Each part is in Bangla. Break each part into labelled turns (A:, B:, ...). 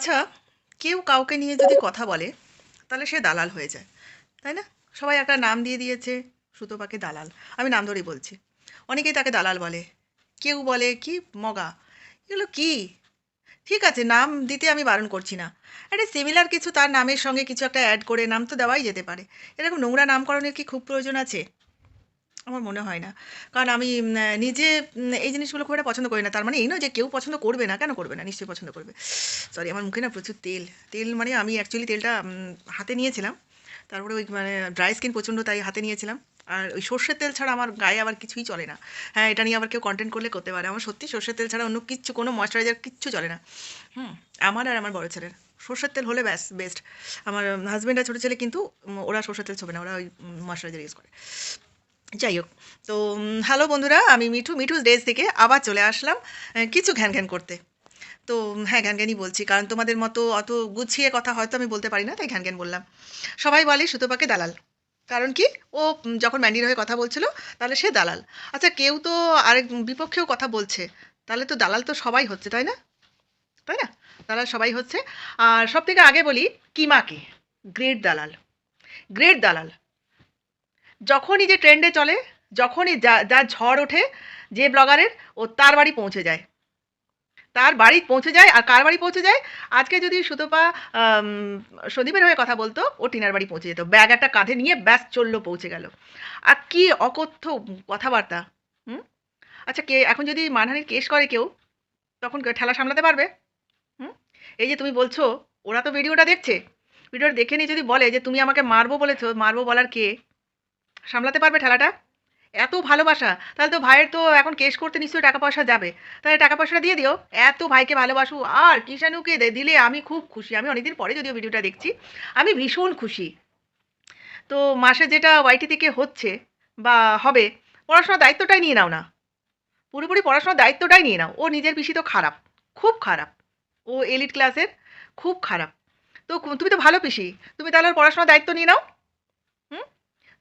A: আচ্ছা, কেউ কাউকে নিয়ে যদি কথা বলে তাহলে সে দালাল হয়ে যায়, তাই না? সবাই একটা নাম দিয়ে দিয়েছে, সুতপাকে দালাল। আমি নাম ধরেই বলছি। অনেকেই তাকে দালাল বলে, কেউ বলে কি মগা। এগুলো কি? ঠিক আছে, নাম দিতে আমি বারণ করছি না। একটা সিমিলার কিছু তার নামের সঙ্গে কিছু একটা অ্যাড করে নাম তো দেওয়াই যেতে পারে। এরকম নোংরা নামকরণের কি খুব প্রয়োজন আছে? আমার মনে হয় না। কারণ আমি নিজে এই জিনিসগুলো খুব একটা পছন্দ করি না। তার মানে এই নয় যে কেউ পছন্দ করবে না। কেন করবে না? নিশ্চয়ই পছন্দ করবে। সরি, আমার মুখে না প্রচুর তেল। তেল মানে আমি অ্যাকচুয়ালি তেলটা হাতে নিয়েছিলাম। তারপরে ওই মানে ড্রাই স্কিন প্রচণ্ড, তাই হাতে নিয়েছিলাম। আর ওই সর্ষের তেল ছাড়া আমার গায়ে আবার কিছুই চলে না। হ্যাঁ, এটা নিয়ে আবার কেউ কনটেন্ট করলে করতে পারে। আমার সত্যি সর্ষের তেল ছাড়া অন্য কিচ্ছু, কোনো ময়েশ্চারাইজার কিচ্ছু চলে না। হুম, আমার আর আমার বড় ছেলের। সর্ষের তেল হলে ব্যাস বেস্ট। আমার হাসব্যান্ড আর ছোটো ছেলে কিন্তু ওরা সর্ষের তেল ছোবে না, ওরা ওই ময়েশ্চারাইজার ইউজ করে। যাই হোক, তো হ্যালো বন্ধুরা, আমি মিঠু, মিঠুস ডেজ থেকে আবার চলে আসলাম কিছু ঘ্যান ঘ্যান করতে। তো হ্যাঁ, ঘ্যান ঘ্যানই বলছি, কারণ তোমাদের মতো অত গুছিয়ে কথা হয়তো আমি বলতে পারি না, তাই ঘ্যান ঘ্যান বললাম। সবাই বলে সুতপাকে দালাল। কারণ কি? ও যখন ম্যান্ডির হয়ে কথা বলছিল, তাহলে সে দালাল। আচ্ছা, কেউ তো আরেক বিপক্ষেও কথা বলছে, তাহলে তো দালাল তো সবাই হচ্ছে, তাই না? তাই না? দালাল সবাই হচ্ছে। আর সব থেকে আগে বলি কিমাকে। গ্রেট দালাল, গ্রেট দালাল। যখনই যে ট্রেন্ডে চলে, যখনই যা ঝড় ওঠে যে ব্লগারের, ও তার বাড়ি পৌঁছে যায়। তার বাড়ি পৌঁছে যায়। আর কার বাড়ি পৌঁছে যায়? আজকে যদি সুতপা আম সন্দীপের হয়ে কথা বলতো, ও টিনার বাড়ি পৌঁছে যেত। ব্যাগ একটা কাঁধে নিয়ে ব্যাস চলল, পৌঁছে গেল। আর কি অকথ্য কথাবার্তা! হুম? আচ্ছা, এখন যদি মানহানির কেস করে কেউ, তখন ঠেলা সামলাতে পারবে? হুম? এই যে তুমি বলছো, ওরা তো ভিডিওটা দেখছে। ভিডিওটা দেখে নিয়ে যদি বলে যে, "তুমি আমাকে মারবো বলেছো, মারবো বলার কে?" সামলাতে পারবে ঠেলাটা? এত ভালোবাসা, তাহলে তো ভাইয়ের তো এখন কেস করতে নিশ্চয়ই টাকা পয়সা যাবে। তাহলে টাকা পয়সাটা দিয়ে দিও। এত ভাইকে ভালোবাসো। আর কিষাণুকে দিলে আমি খুব খুশি। আমি অনেকদিন পরে যদিও ভিডিওটা দেখছি। আমি ভীষণ খুশি। তো মাসে যেটা ওয়াইটি থেকে হচ্ছে বা হবে, পড়াশোনার দায়িত্বটাই নিয়ে নাও না। পুরোপুরি পড়াশোনার দায়িত্বটাই নিয়ে নাও। ও নিজের পিসি তো খারাপ, খুব খারাপ। ও এলিট ক্লাসের, খুব খারাপ। তো তুমি তো ভালো পিসি। তুমি তাহলে ওর পড়াশোনার দায়িত্ব নিয়ে নাও। হুম?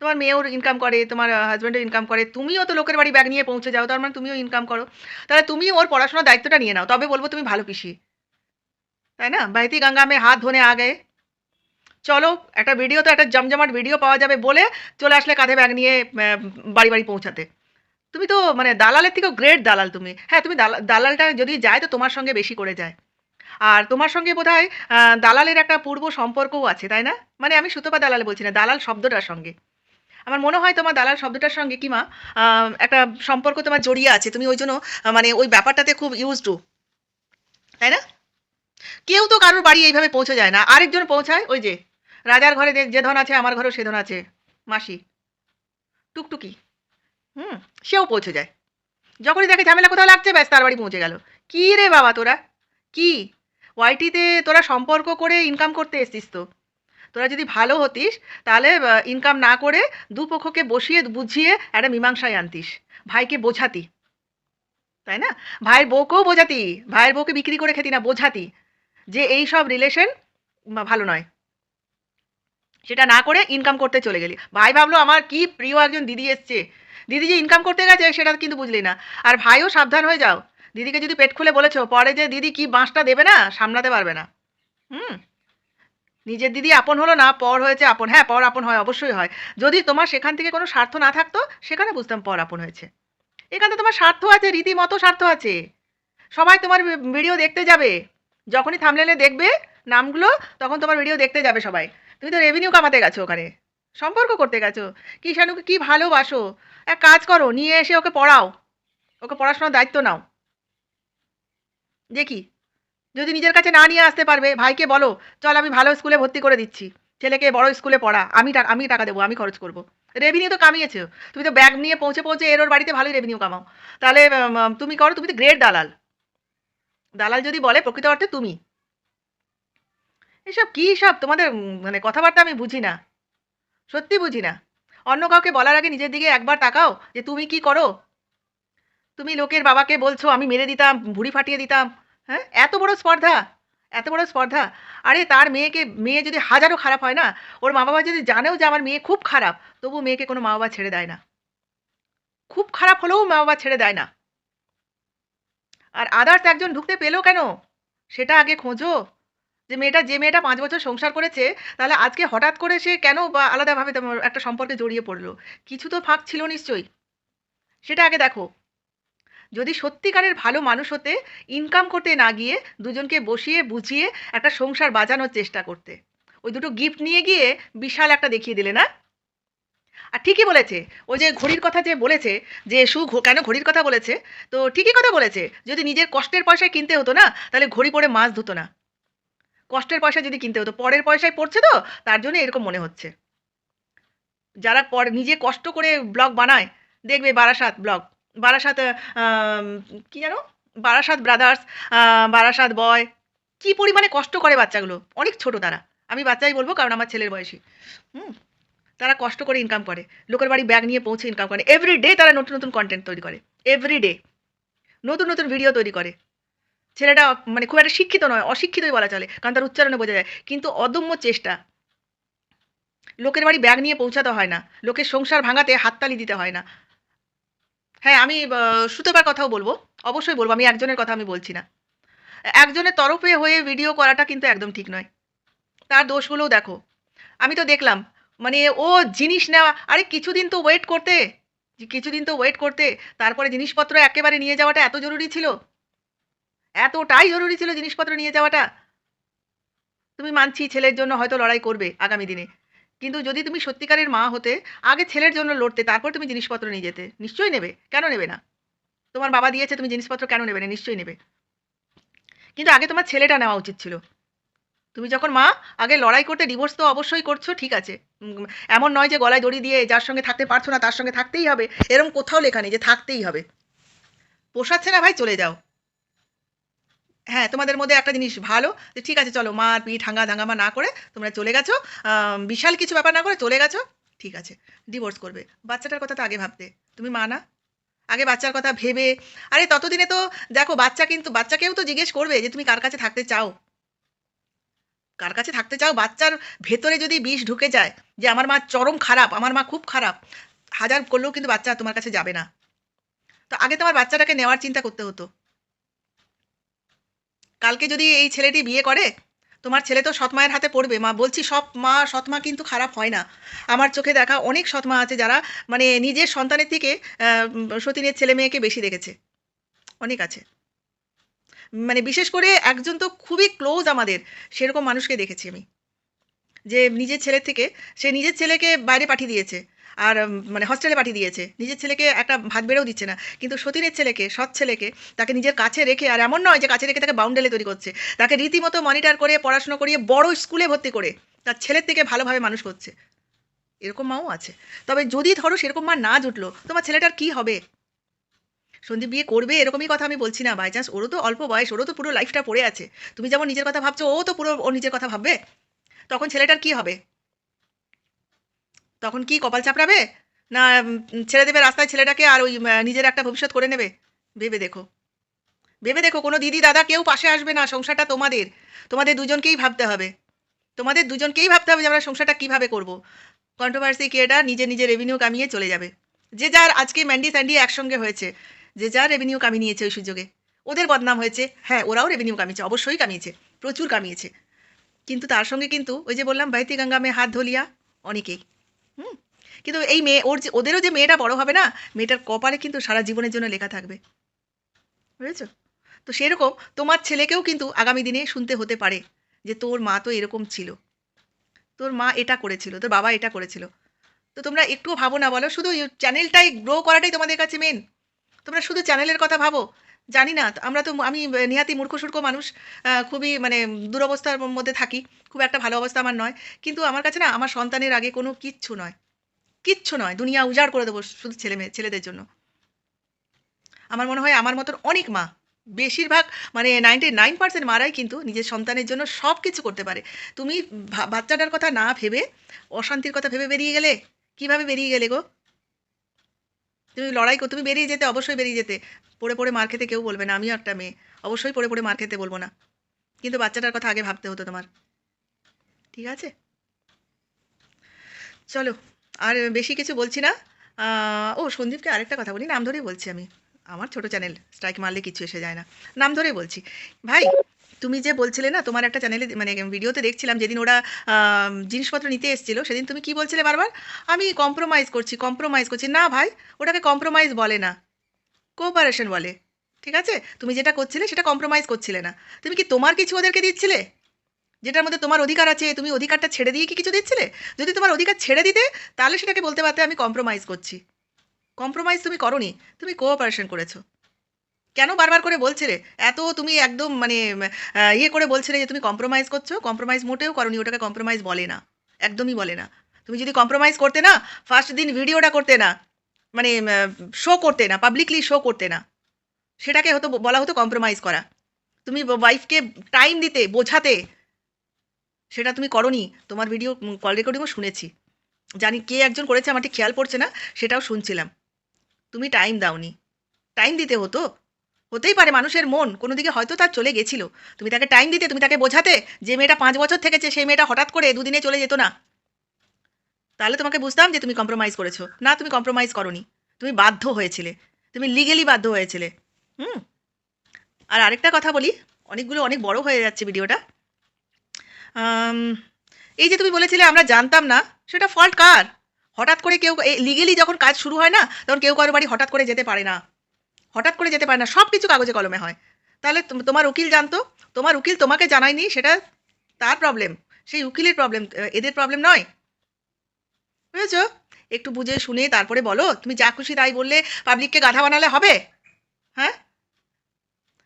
A: তোমার মেয়েও ইনকাম করে, তোমার হাসব্যান্ডও ইনকাম করে, তুমিও তো লোকের বাড়ি ব্যাগ নিয়ে পৌঁছে যাও, তার মানে তুমিও ইনকাম করো। তাহলে তুমি ওর পড়াশোনার দায়িত্বটা নিয়ে নাও, তবে বলবো তুমি ভালো পিসি। তাই না? বহতি গঙ্গা মে হাত ধোনে আ গয়ে। চলো, একটা ভিডিও তো একটা জমজমাট ভিডিও পাওয়া যাবে বলে চলে আসলে কাঁধে ব্যাগ নিয়ে বাড়ি বাড়ি পৌঁছাতে। তুমি তো মানে দালালের থেকেও গ্রেট দালাল তুমি। হ্যাঁ, তুমি দালালটা যদি যায় তো তোমার সঙ্গে বেশি করে যায়। আর তোমার সঙ্গে বোধহয় দালালের একটা পূর্ব সম্পর্কও আছে, তাই না? মানে আমি সুতপা দালাল বলছি না, দালাল শব্দটার সঙ্গে। আমার মনে হয় তোমার দালাল শব্দটার সঙ্গে কিমা একটা সম্পর্ক তোমার জড়িয়ে আছে। তুমি ওই জন্য মানে ওই ব্যাপারটাতে খুব ইউজ টু, তাই না? কেউ তো কারোর বাড়ি এইভাবে পৌঁছে যায় না। আরেকজন পৌঁছায়, ওই যে রাজার ঘরে যে ধন আছে, আমার ঘরেও সে ধন আছে। মাসি, টুকটুকি, হুম, সেও পৌঁছে যায়। যখনই দেখে ঝামেলা কোথাও লাগছে, ব্যাস তার বাড়ি পৌঁছে গেল। কি রে বাবা তোরা? কি? ওয়াইটিতে তোরা সম্পর্ক করে ইনকাম করতে এসছিস তো। তোরা যদি ভালো হতিস, তাহলে ইনকাম না করে দুপক্ষকে বসিয়ে বুঝিয়ে একটা মীমাংসায় আনতিস। ভাইকে বোঝাতি, তাই না? ভাইয়ের বউকেও বোঝাতি। ভাইয়ের বউকে বিক্রি করে খেতি না, বোঝাতি যে এই সব রিলেশন ভালো নয়। সেটা না করে ইনকাম করতে চলে গেলি। ভাই ভাবলো আমার কি প্রিয় একজন দিদি এসছে। দিদি যে ইনকাম করতে গেছে সেটা কিন্তু বুঝলি না। আর ভাইও সাবধান হয়ে যাও। দিদিকে যদি পেট খুলে বলেছো, পরে যে দিদি কি বাঁশটা দেবে না, সামলাতে পারবে না। হুম? নিজের দিদি আপন হলো না, পর হয়েছে আপন। হ্যাঁ, পর আপন হয়, অবশ্যই হয়। যদি তোমার সেখান থেকে কোনো স্বার্থ না থাকতো, সেখানে বুঝতাম পর আপন হয়েছে। এখানে তোমার স্বার্থ আছে, রীতিমতো স্বার্থ আছে। সবাই তোমার ভিডিও দেখতে যাবে। যখনই থাম্বনেলে দেখবে নামগুলো, তখন তোমার ভিডিও দেখতে যাবে সবাই। তুমি তো রেভিনিউ কামাতে গেছো ওখানে। সম্পর্ক করতে গেছো। কিষাণুকে কি ভালোবাসো। এক কাজ করো, নিয়ে এসে ওকে পড়াও। ওকে পড়াশোনার দায়িত্ব নাও। দেখি, যদি নিজের কাছে না নিয়ে আসতে পারবে, ভাইকে বলো, চল আমি ভালো স্কুলে ভর্তি করে দিচ্ছি। ছেলেকে বড় স্কুলে পড়া। আমি টাকা দেবো, আমি খরচ করব। রেভিনিউ তো কামিয়েছো। তুমি তো ব্যাগ নিয়ে পৌঁছে পৌঁছে এর ওর বাড়িতে ভালোই রেভিনিউ কামাও। তাহলে তুমি করো, তুমি তো গ্রেট দালাল। দালাল যদি বলে প্রকৃত অর্থে তুমি। এসব কি সব তোমাদের মানে কথাবার্তা আমি বুঝি না। সত্যি বুঝি না। অন্য কাউকে বলার আগে নিজের দিকে একবার তাকাও যে তুমি কি করো? তুমি লোকের বাবাকে বলছো আমি মেরে দিতাম, ভুঁড়ি ফাটিয়ে দিতাম। হ্যাঁ? এত বড় স্পর্ধা, এত বড় স্পর্ধা। আরে তার মেয়ে যদি হাজারো খারাপ হয় না, ওর মা-বাবা যদি জানেও যে আমার মেয়ে খুব খারাপ, তবু মেয়েকে কোনো মা-বাবা ছেড়ে দেয় না। খুব খারাপ হলেও মা-বাবা ছেড়ে দেয় না। আর আদার্স একজন ঢুকতে পেলো কেন? সেটা আগে খোঁজো। যে মেয়েটা 5 বছর সংসার করেছে, তাহলে আজকে হঠাৎ করে সে কেন বা আলাদাভাবে একটা সম্পর্কে জড়িয়ে পড়লো? কিছু তো ফাঁক ছিল নিশ্চয়ই। সেটা আগে দেখো। যদি সত্যিকারের ভালো মানুষ হতে, ইনকাম করতে না গিয়ে দুজনকে বসিয়ে বুঝিয়ে একটা সংসার বাঁচানোর চেষ্টা করতে। ওই দুটো গিফট নিয়ে গিয়ে বিশাল একটা দেখিয়ে দিলে না? আর ঠিকই বলেছে। ওই যে ঘড়ির কথা যে বলেছে, যে কেন ঘড়ির কথা বলেছে, তো ঠিকই কথা বলেছে। যদি নিজের কষ্টের পয়সায় কিনতে হতো না, তাহলে ঘড়ি পরে মাছ ধুতো না। কষ্টের পয়সা যদি কিনতে হতো, পরের পয়সায় পড়ছে তো, তার জন্য এরকম মনে হচ্ছে। যারা নিজে কষ্ট করে ব্লগ বানায়, দেখবে বারাসাত ব্লগ, বারাসাত আম, কি জানো, বারাসাত ব্রাদার্স, বারাসাত বয়, কি পরিমাণে কষ্ট করে বাচ্চাগুলো, অনেক ছোট তারা। আমি বাচ্চাই বলবো কারণ আমার ছেলের বয়সী। হুম, তারা কষ্ট করে ইনকাম করে, লোকের বাড়ি ব্যাগ নিয়ে পৌঁছে ইনকাম করে, এভরিডে তারা নতুন নতুন কন্টেন্ট তৈরি করে, এভরিডে নতুন নতুন ভিডিও তৈরি করে। ছেলেটা মানে খুব একটা শিক্ষিত নয়, অশিক্ষিতই বলা চলে, কারণ তার উচ্চারণে বোঝা যায়, কিন্তু অদম্য চেষ্টা। লোকের বাড়ি ব্যাগ নিয়ে পৌঁছাতে হয় না, লোকের সংসার ভাঙাতে হাততালি দিতে হয় না। হ্যাঁ, আমি সুতোবার কথাও বলবো, অবশ্যই বলবো, আমি একজনের কথা আমি বলছি না। একজনের তরফে হয়ে ভিডিও করাটা কিন্তু একদম ঠিক নয়। তার দোষগুলোও দেখো। আমি তো দেখলাম, মানে ও জিনিস নেওয়া, আরে কিছুদিন তো ওয়েট করতে, কিছুদিন তো ওয়েট করতে, তারপরে জিনিসপত্র একেবারে নিয়ে যাওয়াটা এত জরুরি ছিল, এতটাই জরুরি ছিল জিনিসপত্র নিয়ে যাওয়াটা। তুমি মানছি ছেলের জন্য হয়তো লড়াই করবে আগামী দিনে, কিন্তু যদি তুমি সত্যিকারের মা হতে, আগে ছেলের জন্য লড়তে, তারপর তুমি জিনিসপত্র নিয়ে যেতে। নিশ্চয়ই নেবে, কেন নেবে না? তোমার বাবা দিয়েছে, তুমি জিনিসপত্র কেন নেবে না? নিশ্চয়ই নেবে। কিন্তু আগে তোমার ছেলেটা নেওয়া উচিত ছিল। তুমি যখন মা, আগে লড়াই করতে, ডিভোর্স তো অবশ্যই করছো, ঠিক আছে। উম, এমন নয় যে গলায় দড়ি দিয়ে যার সঙ্গে থাকতে পারছো না তার সঙ্গে থাকতেই হবে, এরকম কোথাও লেখা নেই যে থাকতেই হবে। পোষাচ্ছে না ভাই, চলে যাও। হ্যাঁ, তোমাদের মধ্যে একটা জিনিস ভালো, যে ঠিক আছে চলো, মারপিট হাঙ্গামা না করে তোমরা চলে গেছো, বিশাল কিছু ব্যাপার না করে চলে গেছো, ঠিক আছে। ডিভোর্স করবে, বাচ্চাটার কথা তো আগে ভাবতে। তুমি মা না? আগে বাচ্চার কথা ভেবে, আরে ততদিনে তো দেখো, বাচ্চা কিন্তু বাচ্চাকেও তো জিজ্ঞেস করবে যে তুমি কার কাছে থাকতে চাও, কার কাছে থাকতে চাও। বাচ্চার ভেতরে যদি বিষ ঢুকে যায় যে আমার মা চরম খারাপ, আমার মা খুব খারাপ, হাজার করলেও কিন্তু বাচ্চা তোমার কাছে যাবে না। তো আগে তোমার বাচ্চাটাকে নেওয়ার চিন্তা করতে হতো। কালকে যদি এই ছেলেটি বিয়ে করে, তোমার ছেলে তো সৎ মায়ের হাতে পড়বে। মা বলছি, সব মা, সৎ মা কিন্তু খারাপ হয় না। আমার চোখে দেখা অনেক সৎ মা আছে যারা মানে নিজের সন্তানের থেকে সতীনের ছেলে মেয়েকে বেশি দেখেছে, অনেক আছে। মানে বিশেষ করে একজন তো খুবই ক্লোজ আমাদের, সেরকম মানুষকে দেখেছি আমি, যে নিজের ছেলের থেকে, সে নিজের ছেলেকে বাইরে পাঠিয়ে দিয়েছে, আর মানে হস্টেলে পাঠিয়ে দিয়েছে, নিজের ছেলেকে একটা ভাত বেড়েও দিচ্ছে না, কিন্তু সতীনের ছেলেকে, সৎ ছেলেকে, তাকে নিজের কাছে রেখে, আর এমন নয় যে কাছে রেখে তাকে বাউন্ডালে তৈরি করছে, তাকে রীতিমতো মনিটর করে পড়াশোনা করিয়ে বড় স্কুলে ভর্তি করে তার ছেলের থেকে ভালোভাবে মানুষ করছে। এরকম মাও আছে। তবে যদি ধরো সেরকম মা না জুটলো, তোমার ছেলেটার কি হবে? সন্দীপ বিয়ে করবে এরকমই কথা আমি বলছি না, বাই চান্স ওরও তো অল্প বয়স, ওরও তো পুরো লাইফটা পড়ে আছে। তুমি যেমন নিজের কথা ভাবছো, ও তো পুরো ওর নিজের কথা ভাববে। তখন ছেলেটার কি হবে? তখন কি কপাল চাপড়াবে, না ছেড়ে দেবে রাস্তায় ছেলেটাকে, আর ওই নিজের একটা ভবিষ্যৎ করে নেবে? ভেবে দেখো, ভেবে দেখো, কোনো দিদি দাদা কেউ পাশে আসবে না, সংসারটা তোমাদের, তোমাদের দুজনকেই ভাবতে হবে। তোমাদের দুজনকেই ভাবতে হবে যে আমরা সংসারটা কিভাবে করব। কন্ট্রোভার্সি ক্রিয়েটার নিজে নিজে রেভিনিউ কামিয়ে চলে যাবে। যে যার আজকে ম্যান্ডি স্যান্ডি একসঙ্গে হয়েছে, যে যার রেভিনিউ কামিয়ে নিয়েছে ওই সুযোগে, ওদের বদনাম হয়েছে। হ্যাঁ, ওরাও রেভিনিউ কামিয়েছে, অবশ্যই কামিয়েছে, প্রচুর কামিয়েছে। কিন্তু তার সঙ্গে কিন্তু ওই যে বললাম, বহতি গঙ্গা মে হাত ধলিয়া, অনেকেই। হুম, কিন্তু এই মেয়ে, ওদেরও যে মেয়েটা বড় হবে না, মেয়েটার কপালে কিন্তু সারা জীবনের জন্য লেখা থাকবে, বুঝেছো? তো সেরকম তোমার ছেলেকেও কিন্তু আগামী দিনে শুনতে হতে পারে যে তোর মা তো এরকম ছিল, তোর মা এটা করেছিল, তোর বাবা এটা করেছিল। তো তোমরা একটুও ভাবো না বলো, শুধু চ্যানেলটাই গ্রো করাটাই তোমাদের কাছে মেন। তোমরা শুধু চ্যানেলের কথা ভাবো। জানি না, আমরা তো, আমি নেহাতি মূর্খ সূর্খ মানুষ, খুবই মানে দুরবস্থার মধ্যে থাকি, খুব একটা ভালো অবস্থা আমার নয়। কিন্তু আমার কাছে না, আমার সন্তানের আগে কোনো কিচ্ছু নয়, কিচ্ছু নয়, দুনিয়া উজাড় করে দেবো শুধু ছেলেদের জন্য। আমার মনে হয় আমার মতন অনেক মা, বেশিরভাগ মানে 99% মারাই কিন্তু নিজের সন্তানের জন্য সব কিছু করতে পারে। তুমি বাচ্চাটার কথা না ভেবে অশান্তির কথা ভেবে বেরিয়ে গেলে, কিভাবে বেরিয়ে গেলে গো? তুমি লড়াই কর, তুমি বেরিয়ে যেতে, অবশ্যই বেরিয়ে যেতে। পড়ে পড়ে মার খেতে কেউ বলবে না, আমিও একটা মেয়ে, অবশ্যই পড়ে পড়ে মার খেতে বলবো না, কিন্তু বাচ্চাটার কথা আগে ভাবতে হতো তোমার। ঠিক আছে, চলো, আর বেশি কিছু বলছি না। ও সন্দীপকে আরেকটা কথা বলি, নাম ধরেই বলছি আমি, আমার ছোট চ্যানেল, স্ট্রাইক মারলে কিছু এসে যায় না, নাম ধরেই বলছি। ভাই, তুমি যে বলছিলে না, তোমার একটা চ্যানেলে মানে ভিডিওতে দেখছিলাম যেদিন ওরা জিনিসপত্র নিতে এসেছিল, সেদিন তুমি কি বলছিলে বারবার, আমি কম্প্রোমাইজ করছি, কম্প্রোমাইজ করছি। না ভাই, ওটাকে কম্প্রোমাইজ বলে না, কোঅপারেশন বলে। ঠিক আছে, তুমি যেটা করছিলে সেটা কম্প্রোমাইজ করছিলে না। তুমি কি তোমার কিছু ওদেরকে দিচ্ছিলে? যেটার মধ্যে তোমার অধিকার আছে, তুমি অধিকারটা ছেড়ে দিয়ে কি কিছু দিচ্ছিলে? যদি তোমার অধিকার ছেড়ে দিতে, তাহলে সেটাকে বলতে পারতে আমি কম্প্রোমাইজ করছি। কম্প্রোমাইজ তুমি করোনি, তুমি কোঅপারেশন করেছো। কেন বারবার করে বলছিলে? এত তুমি একদম মানে ইয়ে করে বলছিলে যে তুমি কম্প্রোমাইজ করছো, কম্প্রোমাইজ মোটেও করোনি, ওটাকে কম্প্রোমাইজ বলে না, একদমই বলে না। তুমি যদি কম্প্রোমাইজ করতে না, ফার্স্ট দিন ভিডিওটা করতে না, মানে শো করতে না, পাবলিকলি শো করতে না, সেটাকে হতো বলা হতো কম্প্রোমাইজ করা। তুমি ওয়াইফকে টাইম দিতে, বোঝাতে, সেটা তুমি করোনি। তোমার ভিডিও কল রেকর্ডিংও শুনেছি, জানি কে একজন করেছে, আমার ঠিক খেয়াল পড়ছে না, সেটাও শুনছিলাম। তুমি টাইম দাওনি, টাইম দিতে হতো। হতেই পারে মানুষের মন কোনো দিকে হয়তো তার চলে গেছিল, তুমি তাকে টাইম দিতে, তুমি তাকে বোঝাতে যে মেয়েটা 5 বছর থেকেছে, সেই মেয়েটা হঠাৎ করে দুদিনে চলে যেত না। তাহলে তোমাকে বুঝতাম যে তুমি কম্প্রোমাইজ করেছো। না, তুমি কম্প্রোমাইজ করোনি, তুমি বাধ্য হয়েছিলে, তুমি লিগেলি বাধ্য হয়েছিলে। হুম। আর আরেকটা কথা বলি, অনেক বড় হয়ে যাচ্ছে ভিডিওটা। আম, এই যে তুমি বলেছিলে আমরা জানতাম না, সেটা ফল্ট কার? হঠাৎ করে কেউ লিগেলি যখন কাজ শুরু হয় না, তখন কেউ কারো বাড়ি হঠাৎ করে যেতে পারে না, হঠাৎ করে যেতে পারে না, সব কিছু কাগজে কলমে হয়। তাহলে তোমার উকিল জানতো, তোমার উকিল তোমাকে জানায়নি, সেটা তার প্রবলেম, সেই উকিলের প্রবলেম, এদের প্রবলেম নয়। বুঝেছো? একটু বুঝে শুনে তারপরে বলো। তুমি যা খুশি তাই বললে পাবলিককে গাধা বানালে হবে? হ্যাঁ,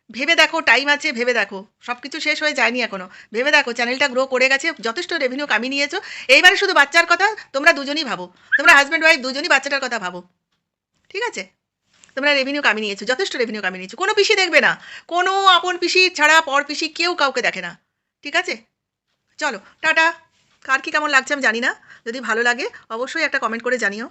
A: ভেবে দেখো, টাইম আছে, ভেবে দেখো, সব কিছু শেষ হয়ে যায়নি এখনো। ভেবে দেখো, চ্যানেলটা গ্রো করে গেছে, যথেষ্ট রেভিনিউ কামিয়ে নিয়েছো। এইবারে শুধু বাচ্চার কথা তোমরা দুজনই ভাবো, তোমরা হাজব্যান্ড ওয়াইফ দুজনই বাচ্চাটার কথা ভাবো। ঠিক আছে, তোমরা রেভিনিউ কামিয়ে নিয়েছো, যথেষ্ট রেভিনিউ কামিয়ে নিয়েছো। কোনো পিসি দেখবে না, কোনো আপন পিসি ছাড়া পর পিসি কেউ কাউকে দেখে না। ঠিক আছে, চলো টাটা। কার কি কেমন লাগছে আমি জানি না, যদি ভালো লাগে অবশ্যই একটা কমেন্ট করে জানিও।